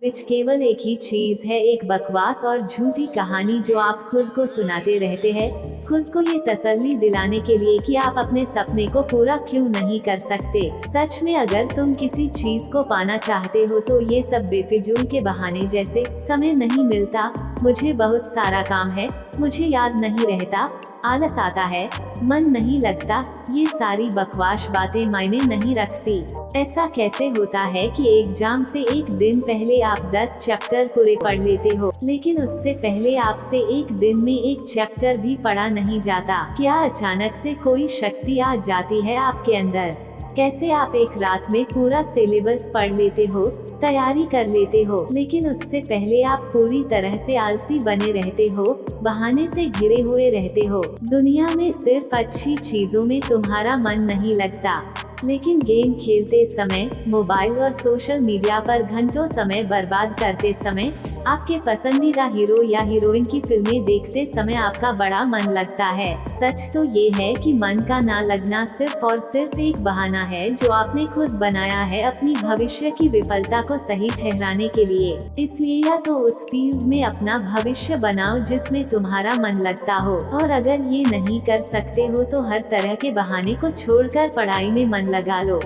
विच केवल एक ही चीज है, एक बकवास और झूठी कहानी जो आप खुद को सुनाते रहते हैं, खुद को ये तसल्ली दिलाने के लिए कि आप अपने सपने को पूरा क्यों नहीं कर सकते। सच में अगर तुम किसी चीज को पाना चाहते हो तो ये सब बेफिजूल के बहाने जैसे समय नहीं मिलता, मुझे बहुत सारा काम है, मुझे याद नहीं रहता, आलस आता है, मन नहीं लगता, ये सारी बकवास बातें मायने नहीं रखती। ऐसा कैसे होता है कि एग्जाम से एक दिन पहले आप 10 चैप्टर पूरे पढ़ लेते हो, लेकिन उससे पहले आपसे एक दिन में एक चैप्टर भी पढ़ा नहीं जाता? क्या अचानक से कोई शक्ति आ जाती है आपके अंदर? कैसे आप एक रात में पूरा सिलेबस पढ़ लेते हो, तैयारी कर लेते हो, लेकिन उससे पहले आप पूरी तरह से आलसी बने रहते हो, बहाने से घिरे हुए रहते हो। दुनिया में सिर्फ अच्छी चीजों में तुम्हारा मन नहीं लगता, लेकिन गेम खेलते समय, मोबाइल और सोशल मीडिया पर घंटों समय बर्बाद करते समय, आपके पसंदीदा हीरो या हीरोइन की फिल्में देखते समय आपका बड़ा मन लगता है। सच तो ये है कि मन का ना लगना सिर्फ और सिर्फ एक बहाना है जो आपने खुद बनाया है अपनी भविष्य की विफलता को सही ठहराने के लिए। इसलिए या तो उस फील्ड में अपना भविष्य बनाओ जिसमें तुम्हारा मन लगता हो, और अगर ये नहीं कर सकते हो तो हर तरह के बहाने को छोड़कर पढ़ाई में मन लगा लो।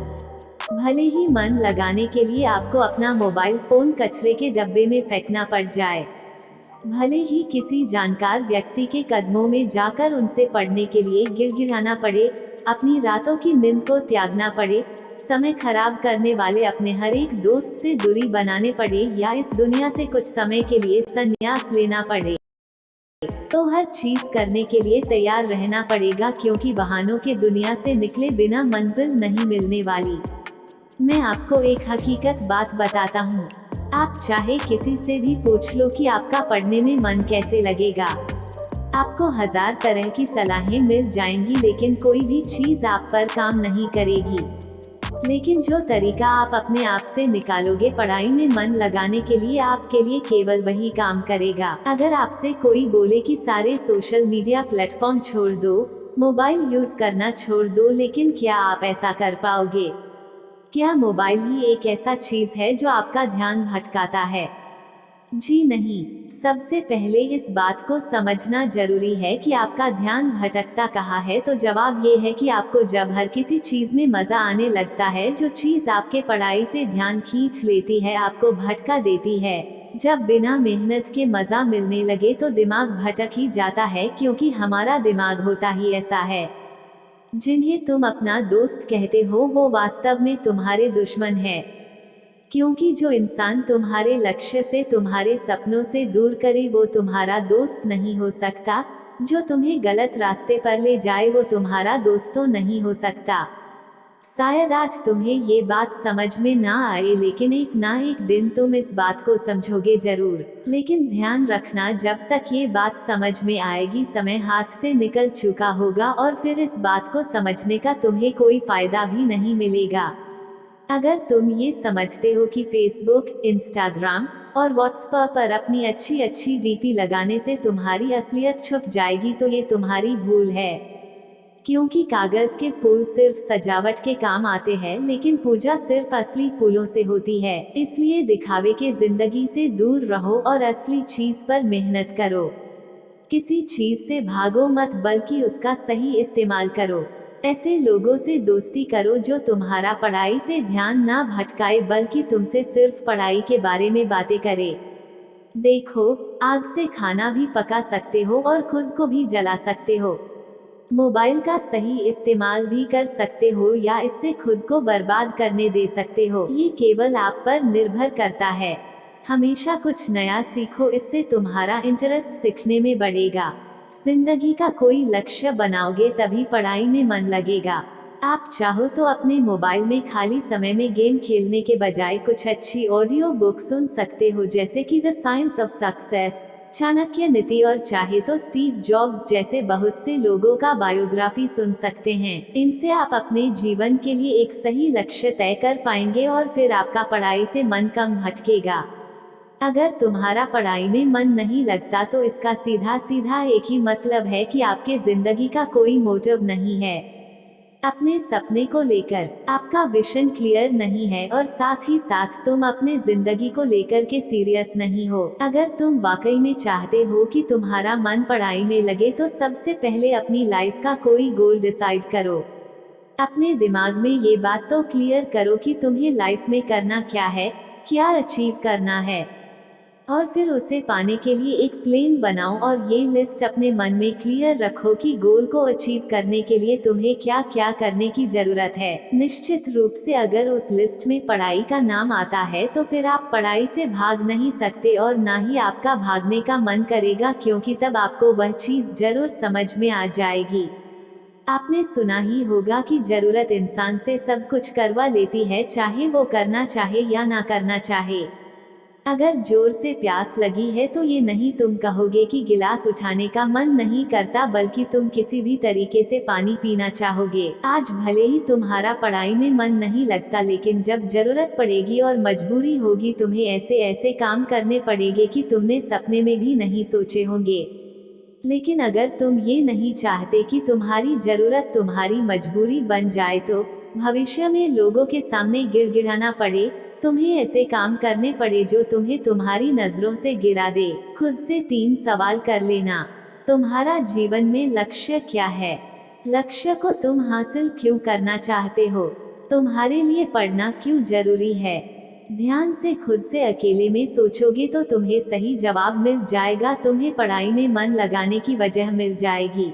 भले ही मन लगाने के लिए आपको अपना मोबाइल फोन कचरे के डब्बे में फेंकना पड़ जाए, भले ही किसी जानकार व्यक्ति के कदमों में जाकर उनसे पढ़ने के लिए गिड़गिड़ाना पड़े, अपनी रातों की नींद को त्यागना पड़े, समय खराब करने वाले अपने हर एक दोस्त से दूरी बनाने पड़े, या इस दुनिया से कुछ समय के लिए संन्यास लेना पड़े, तो हर चीज करने के लिए तैयार रहना पड़ेगा, क्योंकि बहानों के दुनिया से निकले बिना मंजिल नहीं मिलने वाली। मैं आपको एक हकीकत बात बताता हूँ, आप चाहे किसी से भी पूछ लो कि आपका पढ़ने में मन कैसे लगेगा, आपको 1000 तरह की सलाहें मिल जाएंगी, लेकिन कोई भी चीज आप पर काम नहीं करेगी। लेकिन जो तरीका आप अपने आप से निकालोगे पढ़ाई में मन लगाने के लिए, आपके लिए केवल वही काम करेगा। अगर आपसे कोई बोले कि सारे सोशल मीडिया प्लेटफॉर्म छोड़ दो, मोबाइल यूज करना छोड़ दो, लेकिन क्या आप ऐसा कर पाओगे? क्या मोबाइल ही एक ऐसा चीज है जो आपका ध्यान भटकाता है? जी नहीं। सबसे पहले इस बात को समझना जरूरी है कि आपका ध्यान भटकता कहाँ है। तो जवाब ये है कि आपको जब हर किसी चीज में मजा आने लगता है, जो चीज आपके पढ़ाई से ध्यान खींच लेती है, आपको भटका देती है। जब बिना मेहनत के मजा मिलने लगे तो दिमाग भटक ही जाता है, क्योंकि हमारा दिमाग होता ही ऐसा है। जिन्हें तुम अपना दोस्त कहते हो वो वास्तव में तुम्हारे दुश्मन है, क्योंकि जो इंसान तुम्हारे लक्ष्य से, तुम्हारे सपनों से दूर करे वो तुम्हारा दोस्त नहीं हो सकता। जो तुम्हें गलत रास्ते पर ले जाए वो तुम्हारा दोस्तों नहीं हो सकता। शायद आज तुम्हें ये बात समझ में ना आए, लेकिन एक ना एक दिन तुम इस बात को समझोगे जरूर। लेकिन ध्यान रखना, जब तक ये बात समझ में आएगी समय हाथ से निकल चुका होगा, और फिर इस बात को समझने का तुम्हें कोई फायदा भी नहीं मिलेगा। अगर तुम ये समझते हो कि फेसबुक, इंस्टाग्राम और व्हाट्सएप पर अपनी अच्छी अच्छी डीपी लगाने से तुम्हारी असलियत छुप जाएगी, तो ये तुम्हारी भूल है। क्योंकि कागज के फूल सिर्फ सजावट के काम आते हैं, लेकिन पूजा सिर्फ असली फूलों से होती है। इसलिए दिखावे के जिंदगी से दूर रहो और असली चीज पर मेहनत करो। किसी चीज से भागो मत, बल्कि उसका सही इस्तेमाल करो। ऐसे लोगों से दोस्ती करो जो तुम्हारा पढ़ाई से ध्यान ना भटकाए, बल्कि तुमसे सिर्फ पढ़ाई के बारे में बातें करे। देखो, आग से खाना भी पका सकते हो और खुद को भी जला सकते हो। मोबाइल का सही इस्तेमाल भी कर सकते हो, या इससे खुद को बर्बाद करने दे सकते हो। ये केवल आप पर निर्भर करता है। हमेशा कुछ नया सीखो, इससे तुम्हारा इंटरेस्ट सीखने में बढ़ेगा। जिंदगी का कोई लक्ष्य बनाओगे तभी पढ़ाई में मन लगेगा। आप चाहो तो अपने मोबाइल में खाली समय में गेम खेलने के बजाय कुछ अच्छी ऑडियो बुक सुन सकते हो, जैसे कि the science of success, Chanakya नीति, और चाहे तो स्टीव जॉब्स जैसे बहुत से लोगों का बायोग्राफी सुन सकते हैं। इनसे आप अपने जीवन के लिए एक सही लक्ष्य तय कर पाएंगे, और फिर आपका पढ़ाई से मन कम भटकेगा। अगर तुम्हारा पढ़ाई में मन नहीं लगता तो इसका सीधा सीधा एक ही मतलब है कि आपके जिंदगी का कोई मोटिव नहीं है। अपने सपने को लेकर आपका विजन क्लियर नहीं है और साथ ही साथ तुम अपने जिंदगी को लेकर के सीरियस नहीं हो। अगर तुम वाकई में चाहते हो कि तुम्हारा मन पढ़ाई में लगे तो सबसे पहले अपनी लाइफ का कोई गोल डिसाइड करो। अपने दिमाग में ये बात तो क्लियर करो कि तुम्हें लाइफ में करना क्या है, क्या अचीव करना है, और फिर उसे पाने के लिए एक प्लान बनाओ और ये लिस्ट अपने मन में क्लियर रखो कि गोल को अचीव करने के लिए तुम्हें क्या क्या करने की जरूरत है। निश्चित रूप से अगर उस लिस्ट में पढ़ाई का नाम आता है तो फिर आप पढ़ाई से भाग नहीं सकते और ना ही आपका भागने का मन करेगा, क्योंकि तब आपको वह चीज जरूर समझ में आ जाएगी। आपने सुना ही होगा कि जरूरत इंसान से सब कुछ करवा लेती है, चाहे वो करना चाहे या ना करना चाहे। अगर जोर से प्यास लगी है तो ये नहीं तुम कहोगे कि गिलास उठाने का मन नहीं करता, बल्कि तुम किसी भी तरीके से पानी पीना चाहोगे। आज भले ही तुम्हारा पढ़ाई में मन नहीं लगता, लेकिन जब जरूरत पड़ेगी और मजबूरी होगी तुम्हें ऐसे ऐसे काम करने पड़ेंगे कि तुमने सपने में भी नहीं सोचे होंगे। लेकिन अगर तुम ये नहीं चाहते कि तुम्हारी जरूरत तुम्हारी मजबूरी बन जाए तो भविष्य में लोगों के सामने गिड़गिड़ाना पड़े, तुम्हें ऐसे काम करने पड़े जो तुम्हें तुम्हारी नजरों से गिरा दे। खुद से 3 सवाल कर लेना। तुम्हारा जीवन में लक्ष्य क्या है? लक्ष्य को तुम हासिल क्यों करना चाहते हो? तुम्हारे लिए पढ़ना क्यों जरूरी है? ध्यान से खुद से अकेले में सोचोगे तो तुम्हें सही जवाब मिल जाएगा, तुम्हें पढ़ाई में मन लगाने की वजह मिल जाएगी।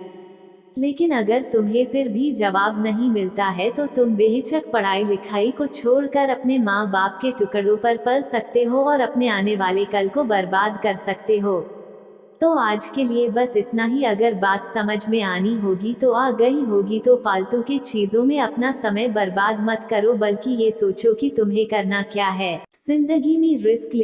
लेकिन अगर तुम्हें फिर भी जवाब नहीं मिलता है तो तुम बेहिचक पढ़ाई लिखाई को छोड़कर अपने माँ बाप के टुकड़ों पर पल सकते हो और अपने आने वाले कल को बर्बाद कर सकते हो। तो आज के लिए बस इतना ही। अगर बात समझ में आनी होगी तो आ गई होगी, तो फालतू की चीजों में अपना समय बर्बाद मत करो, बल्कि ये सोचो कि तुम्हें करना क्या है। जिंदगी में रिस्क ले